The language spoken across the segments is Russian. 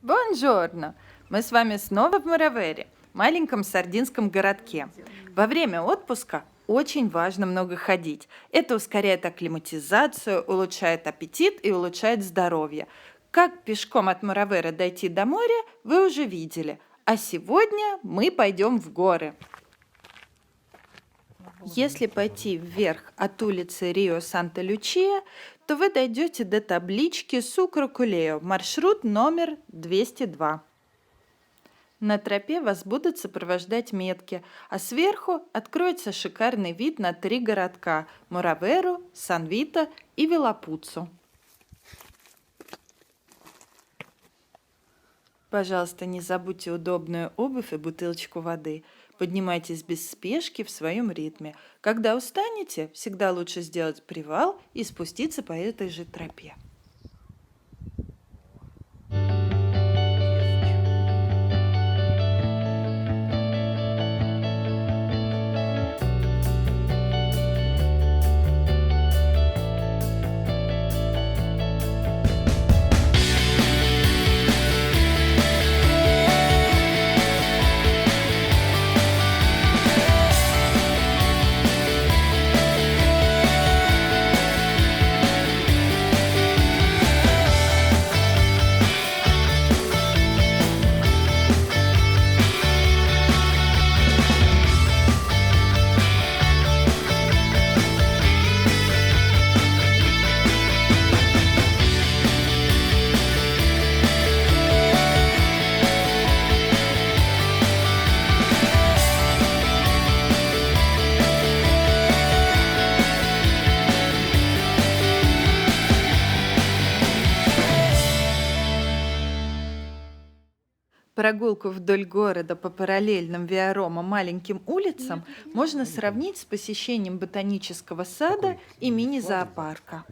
Бонжорно! Мы с вами снова в Моравере, маленьком сардинском городке. Во время отпуска очень важно много ходить. Это ускоряет акклиматизацию, улучшает аппетит и улучшает здоровье. Как пешком от Моравера дойти до моря, вы уже видели. А сегодня мы пойдем в горы. Если пойти вверх от улицы Рио-Санта-Лючия, то вы дойдете до таблички Сукро-Кулео, маршрут номер 202. На тропе вас будут сопровождать метки, а сверху откроется шикарный вид на 3 городка – Мораверу, Сан-Вито и Вилапуцу. Пожалуйста, не забудьте удобную обувь и бутылочку воды. Поднимайтесь без спешки в своем ритме. Когда устанете, всегда лучше сделать привал и спуститься по этой же тропе. Прогулку вдоль города по параллельным Виарома маленьким улицам можно сравнить с посещением ботанического сада и мини-зоопарка.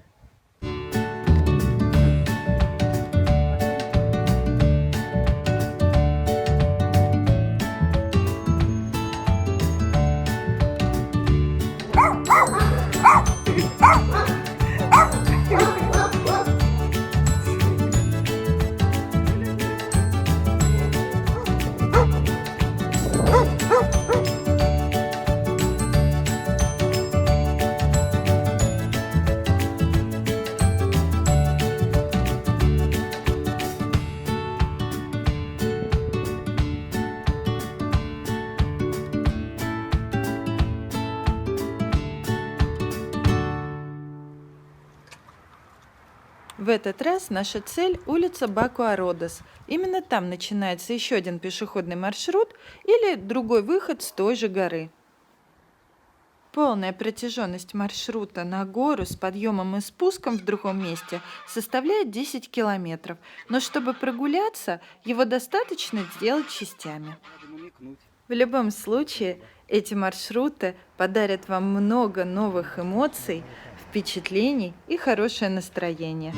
В этот раз наша цель – улица Бакуа-Родос. Именно там начинается еще один пешеходный маршрут или другой выход с той же горы. Полная протяженность маршрута на гору с подъемом и спуском в другом месте составляет 10 километров, но чтобы прогуляться, его достаточно сделать частями. В любом случае, эти маршруты подарят вам много новых эмоций, впечатлений и хорошее настроение.